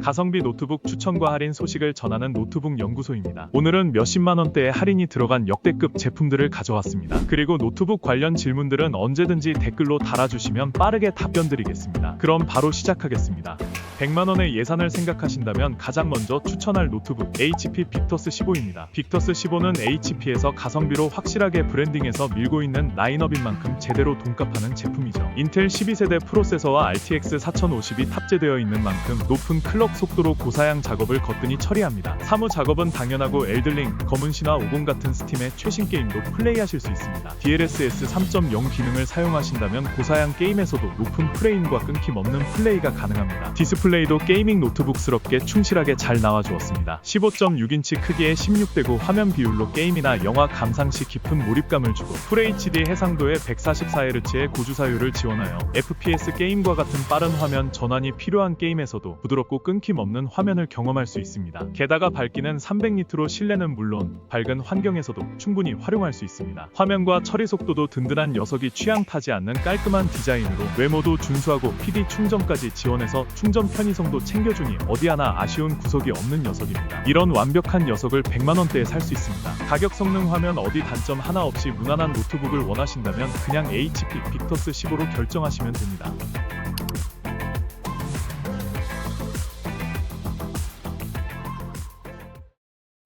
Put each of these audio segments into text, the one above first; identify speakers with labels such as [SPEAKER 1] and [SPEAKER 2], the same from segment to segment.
[SPEAKER 1] 가성비 노트북 추천과 할인 소식을 전하는 노트북 연구소입니다. 오늘은 몇십만 원대의 할인이 들어간 역대급 제품들을 가져왔습니다. 그리고 노트북 관련 질문들은 언제든지 댓글로 달아주시면 빠르게 답변 드리겠습니다. 그럼 바로 시작하겠습니다. 100만 원의 예산을 생각하신다면 가장 먼저 추천할 노트북 HP 빅터스 15입니다. 빅터스 15는 HP에서 가성비로 확실하게 브랜딩해서 밀고 있는 라인업인 만큼 제대로 돈값하는 제품이죠. 인텔 12세대 프로세서와 RTX 4050이 탑재되어 있는 만큼 높은 클럭 속도로 고사양 작업을 거뜬히 처리합니다. 사무 작업은 당연하고 엘들링, 검은신화 50 같은 스팀의 최신 게임도 플레이하실 수 있습니다. DLSS 3.0 기능을 사용하신다면 고사양 게임에서도 높은 프레임과 끊김없는 플레이가 가능합니다. 디스플레이도 게이밍 노트북스럽게 충실하게 잘 나와주었습니다. 15.6인치 크기의 16:9 화면 비율로 게임이나 영화 감상 시 깊은 몰입감을 주고 FHD 해상도의 144Hz의 고주사율을 지원하여 FPS 게임과 같은 빠른 화면 전환이 필요한 게임에서도 부드럽고 끊김없는 화면을 경험할 수 있습니다. 게다가 밝기는 300니트로 실내는 물론 밝은 환경에서도 충분히 활용할 수 있습니다. 화면과 처리 속도도 든든한 녀석이 취향 타지 않는 깔끔한 디자인으로 외모도 준수하고 PD 충전까지 지원해서 충전 편의성도 챙겨주니 어디 하나 아쉬운 구석이 없는 녀석입니다. 이런 완벽한 녀석을 100만 원대에 살 수 있습니다. 가격, 성능, 화면 어디 단점 하나 없이 무난한 노트북을 원하신다면 그냥 HP 빅터스 15로 결정하시면 됩니다.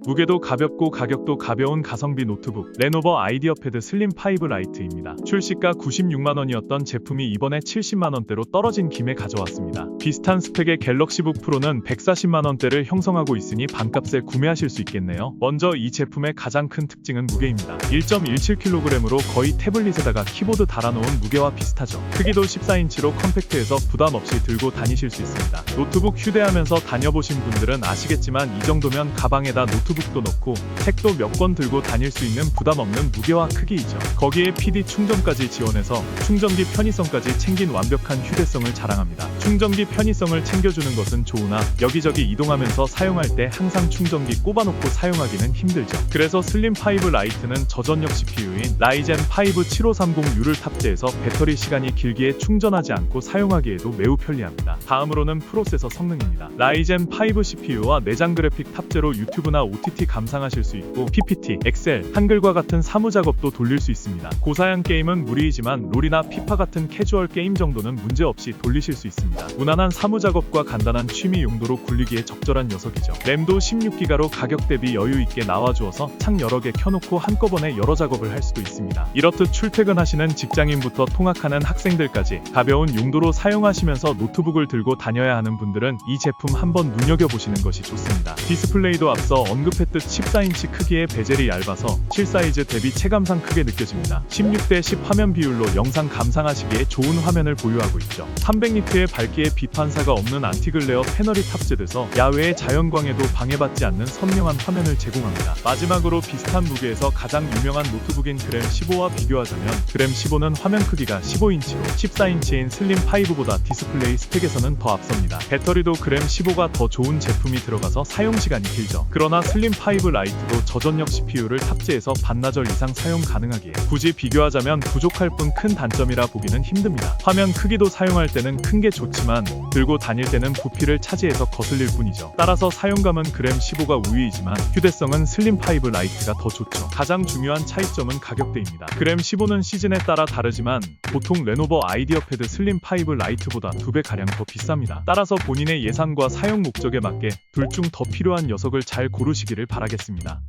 [SPEAKER 1] 무게도 가볍고 가격도 가벼운 가성비 노트북 레노버 아이디어패드 슬림 5 라이트입니다. 출시가 96만 원이었던 제품이 이번에 70만 원대로 떨어진 김에 가져왔습니다. 비슷한 스펙의 갤럭시북 프로는 140만 원대를 형성하고 있으니 반값에 구매하실 수 있겠네요. 먼저 이 제품의 가장 큰 특징은 무게입니다. 1.17kg으로 거의 태블릿에다가 키보드 달아놓은 무게와 비슷하죠. 크기도 14인치로 컴팩트해서 부담 없이 들고 다니실 수 있습니다. 노트북 휴대하면서 다녀보신 분들은 아시겠지만 이 정도면 가방에다 노트북도 넣고 책도 몇 권 들고 다닐 수 있는 부담 없는 무게와 크기이죠. 거기에 PD 충전까지 지원해서 충전기 편의성까지 챙긴 완벽한 휴대성을 자랑합니다. 충전기 편의성을 챙겨주는 것은 좋으나 여기저기 이동하면서 사용할 때 항상 충전기 꼽아놓고 사용하기는 힘들죠. 그래서 슬림 5 라이트는 저전력 CPU인 라이젠 5 7530U를 탑재해서 배터리 시간이 길기에 충전하지 않고 사용하기에도 매우 편리합니다. 다음으로는 프로세서 성능입니다. 라이젠 5 CPU와 내장 그래픽 탑재로 유튜브나 OTT 감상하실 수 있고 PPT, 엑셀, 한글과 같은 사무 작업도 돌릴 수 있습니다. 고사양 게임은 무리이지만 롤이나 피파 같은 캐주얼 게임 정도는 문제없이 돌리실 수 있습니다. 무난한 사무 작업과 간단한 취미 용도로 굴리기에 적절한 녀석이죠. 램도 16기가로 가격 대비 여유 있게 나와주어서 창 여러 개 켜놓고 한꺼번에 여러 작업을 할 수도 있습니다. 이렇듯 출퇴근하시는 직장인부터 통학하는 학생들까지 가벼운 용도로 사용하시면서 노트북을 들고 다녀야 하는 분들은 이 제품 한번 눈여겨보시는 것이 좋습니다. 디스플레이도 앞서 언급했듯 14인치 크기의 베젤이 얇아서 실사이즈 대비 체감상 크게 느껴집니다. 16:10 화면 비율로 영상 감상하시기에 좋은 화면을 보유하고 있죠. 300니트의 밝기에 비판사가 없는 안티글레어 패널이 탑재돼서 야외의 자연광에도 방해받지 않는 선명한 화면을 제공합니다. 마지막으로 비슷한 무게에서 가장 유명한 노트북인 그램 15와 비교하자면 그램 15는 화면 크기가 15인치로 14인치인 슬림 5보다 디스플레이 스펙에서는 더 앞섭니다. 배터리도 그램 15가 더 좋은 제품이 들어가서 사용시간이 길죠. 그러나 슬림 5 라이트도 저전력 CPU를 탑재해서 반나절 이상 사용 가능하기에 굳이 비교하자면 부족할 뿐 큰 단점이라 보기는 힘듭니다. 화면 크기도 사용할 때는 큰 게 좋지만 들고 다닐 때는 부피를 차지해서 거슬릴 뿐이죠. 따라서 사용감은 그램 15가 우위이지만 휴대성은 슬림 5 라이트가 더 좋죠. 가장 중요한 차이점은 가격대입니다. 그램 15는 시즌에 따라 다르지만 보통 레노버 아이디어패드 슬림 5 라이트보다 2배가량 더 비쌉니다. 따라서 본인의 예산과 사용 목적에 맞게 둘 중 더 필요한 녀석을 잘 고르시기를 바라겠습니다.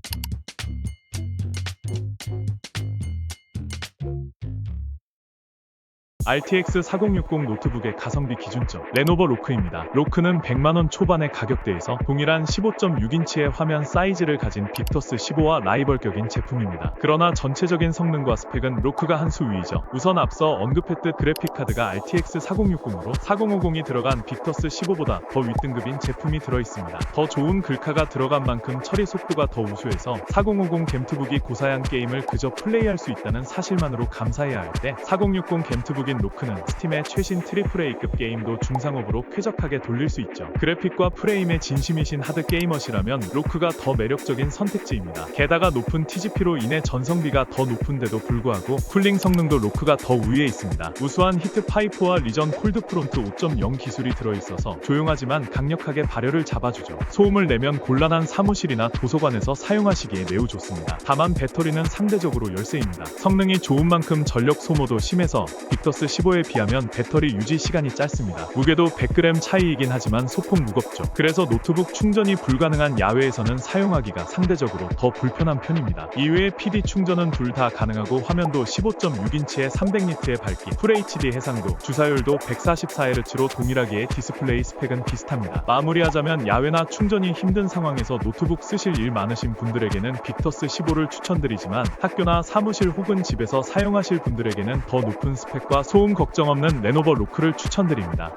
[SPEAKER 1] RTX 4060 노트북의 가성비 기준점 레노버 로크입니다. 로크는 100만원 초반의 가격대에서 동일한 15.6인치의 화면 사이즈를 가진 빅터스 15와 라이벌격인 제품입니다. 그러나 전체적인 성능과 스펙은 로크가 한 수 위이죠. 우선 앞서 언급했듯 그래픽카드가 RTX 4060으로 4050이 들어간 빅터스 15보다 더 윗등급인 제품이 들어있습니다. 더 좋은 글카가 들어간 만큼 처리 속도가 더 우수해서 4050 겜투북이 고사양 게임을 그저 플레이할 수 있다는 사실만으로 감사해야 할 때 4060 겜투북이 대표적인 로크는 스팀의 최신 AAA급 게임도 중상업으로 쾌적하게 돌릴 수 있죠. 그래픽과 프레임에 진심이신 하드 게이머시라면 로크가 더 매력적인 선택지입니다. 게다가 높은 TGP로 인해 전성비가 더 높은데도 불구하고 쿨링 성능도 로크가 더 우위에 있습니다. 우수한 히트 파이프와 리전 콜드 프론트 5.0 기술이 들어있어서 조용하지만 강력하게 발열을 잡아주죠. 소음을 내면 곤란한 사무실이나 도서관에서 사용하시기에 매우 좋습니다. 다만 배터리는 상대적으로 열세입니다. 성능이 좋은 만큼 전력 소모도 심해서 빅터스 15에 비하면 배터리 유지 시간이 짧습니다. 무게도 100g 차이이긴 하지만 소폭 무겁죠. 그래서 노트북 충전이 불가능한 야외에서는 사용하기가 상대적으로 더 불편한 편입니다. 이외에 PD 충전은 둘 다 가능하고 화면도 15.6인치에 300니트의 밝기, FHD 해상도, 주사율도 144Hz로 동일하기에 디스플레이 스펙은 비슷합니다. 마무리하자면 야외나 충전이 힘든 상황에서 노트북 쓰실 일 많으신 분들에게는 빅터스 15를 추천드리지만 학교나 사무실 혹은 집에서 사용하실 분들에게는 더 높은 스펙과 소음 걱정 없는 레노버 로크를 추천드립니다.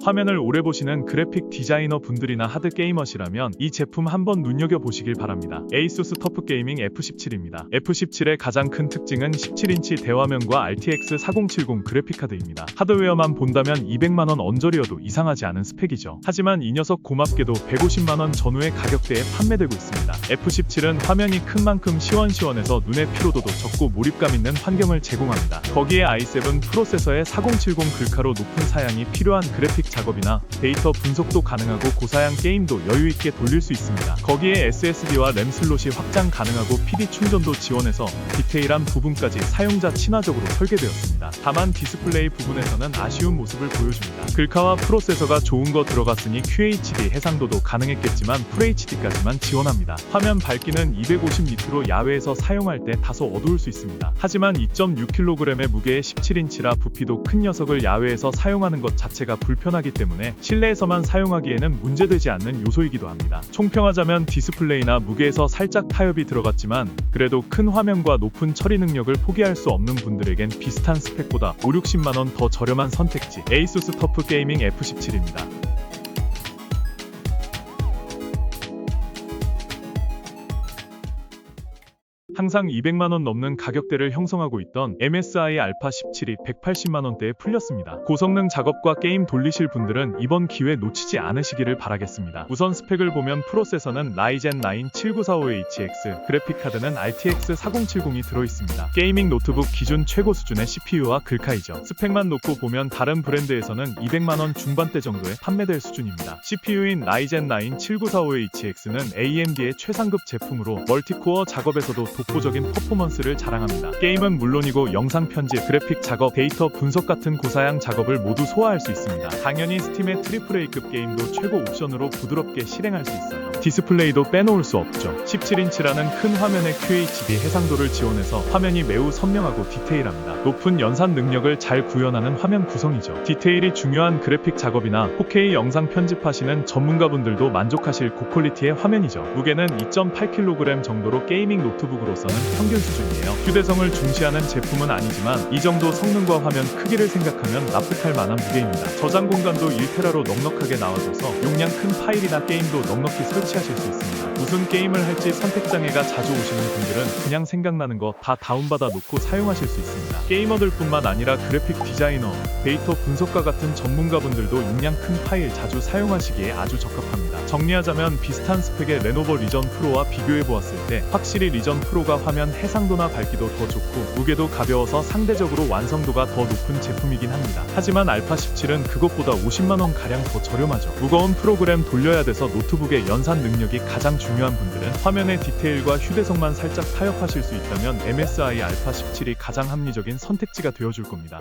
[SPEAKER 1] 화면을 오래 보시는 그래픽 디자이너 분들이나 하드 게이머시라면 이 제품 한번 눈여겨보시길 바랍니다. 에이수스 터프 게이밍 F17입니다. F17의 가장 큰 특징은 17인치 대화면과 RTX 4070 그래픽카드입니다. 하드웨어만 본다면 200만원 언저리여도 이상하지 않은 스펙이죠. 하지만 이 녀석 고맙게도 150만원 전후의 가격대에 판매되고 있습니다. F17은 화면이 큰 만큼 시원시원해서 눈의 피로도도 적고 몰입감 있는 환경을 제공합니다. 거기에 i7 프로세서의 4070 글카로 높은 사양이 필요한 그래픽 작업이나 데이터 분석도 가능하고 고사양 게임도 여유있게 돌릴 수 있습니다. 거기에 SSD와 램 슬롯이 확장 가능하고 PD 충전도 지원해서 디테일한 부분까지 사용자 친화적으로 설계되었습니다. 다만 디스플레이 부분에서는 아쉬운 모습을 보여줍니다. 글카와 프로세서가 좋은 거 들어갔으니 QHD 해상도도 가능했겠지만 FHD까지만 지원합니다. 화면 밝기는 250니트로 야외에서 사용할 때 다소 어두울 수 있습니다. 하지만 2.6kg의 무게의 17인치라 부피도 큰 녀석을 야외에서 사용하는 것 자체가 불편하기 때문에 실내에서만 사용하기에는 문제되지 않는 요소이기도 합니다. 총평하자면 디스플레이나 무게에서 살짝 타협이 들어갔지만 그래도 큰 화면과 높은 처리 능력을 포기할 수 없는 분들에겐 비슷한 스펙보다 5-60만원 더 저렴한 선택지 에이수스 터프 게이밍 F17입니다. 항상 200만원 넘는 가격대를 형성하고 있던 MSI 알파 17이 180만원대에 풀렸습니다. 고성능 작업과 게임 돌리실 분들은 이번 기회 놓치지 않으시기를 바라겠습니다. 우선 스펙을 보면 프로세서는 라이젠 9 7945HX, 그래픽카드는 RTX 4070이 들어있습니다. 게이밍 노트북 기준 최고 수준의 CPU와 글카이죠. 스펙만 놓고 보면 다른 브랜드에서는 200만원 중반대 정도에 판매될 수준입니다. CPU인 라이젠 9 7945HX는 AMD의 최상급 제품으로 멀티코어 작업에서도 독보적인 퍼포먼스를 자랑합니다. 게임은 물론이고 영상 편집, 그래픽 작업, 데이터 분석 같은 고사양 작업을 모두 소화할 수 있습니다. 당연히 스팀의 AAA급 게임도 최고 옵션으로 부드럽게 실행할 수 있어요. 디스플레이도 빼놓을 수 없죠. 17인치라는 큰 화면의 QHD 해상도를 지원해서 화면이 매우 선명하고 디테일합니다. 높은 연산 능력을 잘 구현하는 화면 구성이죠. 디테일이 중요한 그래픽 작업이나 4K 영상 편집하시는 전문가분들도 만족하실 고퀄리티의 화면이죠. 무게는 2.8kg 정도로 게이밍 노트북으로서는 평균 수준이에요. 휴대성을 중시하는 제품은 아니지만 이 정도 성능과 화면 크기를 생각하면 납득할 만한 무게입니다. 저장 공간도 1테라로 넉넉하게 나와줘서 용량 큰 파일이나 게임도 넉넉히 설치하실 수 있습니다. 무슨 게임을 할지 선택장애가 자주 오시는 분들은 그냥 생각나는 거 다 다운받아 놓고 사용하실 수 있습니다. 게이머들 뿐만 아니라 그래픽 디자이너, 데이터 분석가 같은 전문가분들도 용량 큰 파일 자주 사용하시기에 아주 적합합니다. 정리하자면 비슷한 스펙의 레노버 리전 프로와 비교해보았을 때 확실히 리전 프로가 화면 해상도나 밝기도 더 좋고 무게도 가벼워서 상대적으로 완성도가 더 높은 제품이긴 합니다. 하지만 알파 17은 그것보다 50만원 가량 더 저렴하죠. 무거운 프로그램 돌려야 돼서 노트북의 연산 능력이 가장 중요한 분들은 화면의 디테일과 휴대성만 살짝 타협하실 수 있다면 MSI 알파 17이 가장 합리적인 선택지가 되어줄 겁니다.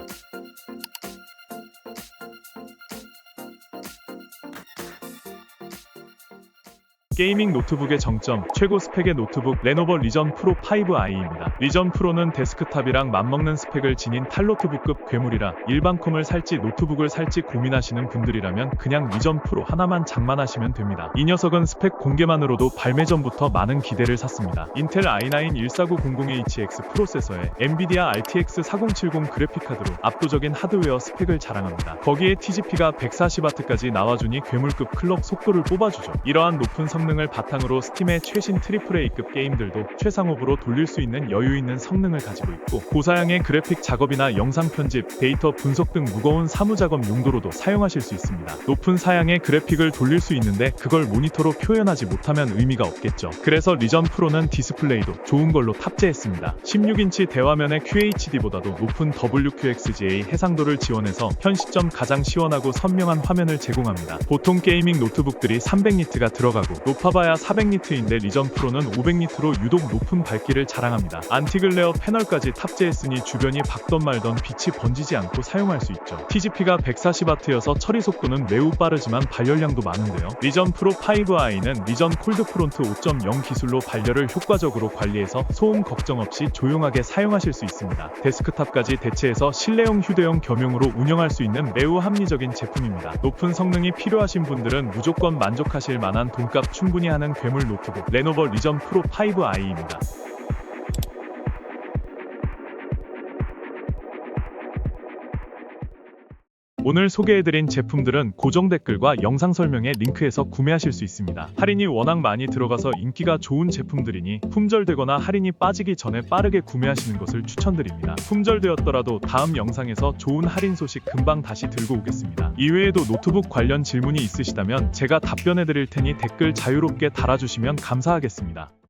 [SPEAKER 1] 게이밍 노트북의 정점, 최고 스펙의 노트북 레노버 리전 프로 5i입니다. 리전 프로는 데스크탑이랑 맞먹는 스펙을 지닌 탈노트북급 괴물이라 일반 컴을 살지 노트북을 살지 고민하시는 분들이라면 그냥 리전 프로 하나만 장만하시면 됩니다. 이 녀석은 스펙 공개만으로도 발매 전부터 많은 기대를 샀습니다. 인텔 i9 14900HX 프로세서에 엔비디아 RTX 4070 그래픽카드로 압도적인 하드웨어 스펙을 자랑합니다. 거기에 TGP가 140W까지 나와주니 괴물급 클럭 속도를 뽑아주죠. 이러한 높은 성능 성능을 바탕으로 스팀의 최신 AAA급 게임들도 최상업으로 돌릴 수 있는 여유 있는 성능을 가지고 있고, 고사양의 그래픽 작업이나 영상 편집, 데이터 분석 등 무거운 사무 작업 용도로도 사용하실 수 있습니다. 높은 사양의 그래픽을 돌릴 수 있는데 그걸 모니터로 표현하지 못하면 의미가 없겠죠. 그래서 리전 프로는 디스플레이도 좋은 걸로 탑재했습니다. 16인치 대화면의 QHD보다도 높은 WQXGA 해상도를 지원해서 현 시점 가장 시원하고 선명한 화면을 제공합니다. 보통 게이밍 노트북들이 300니트가 들어가고 높아봐야 400니트인데 리전 프로는 500니트로 유독 높은 밝기를 자랑합니다. 안티글레어 패널까지 탑재했으니 주변이 밝던 말던 빛이 번지지 않고 사용할 수 있죠. TGP가 140W여서 처리 속도는 매우 빠르지만 발열량도 많은데요. 리전 프로 5i는 리전 콜드 프론트 5.0 기술로 발열을 효과적으로 관리해서 소음 걱정 없이 조용하게 사용하실 수 있습니다. 데스크탑까지 대체해서 실내용 휴대용 겸용으로 운영할 수 있는 매우 합리적인 제품입니다. 높은 성능이 필요하신 분들은 무조건 만족하실 만한 돈값 충분히 하는 괴물 노트북 레노버 리전 프로 5i입니다. 오늘 소개해드린 제품들은 고정 댓글과 영상 설명에 링크해서 구매하실 수 있습니다. 할인이 워낙 많이 들어가서 인기가 좋은 제품들이니 품절되거나 할인이 빠지기 전에 빠르게 구매하시는 것을 추천드립니다. 품절되었더라도 다음 영상에서 좋은 할인 소식 금방 다시 들고 오겠습니다. 이외에도 노트북 관련 질문이 있으시다면 제가 답변해드릴 테니 댓글 자유롭게 달아주시면 감사하겠습니다.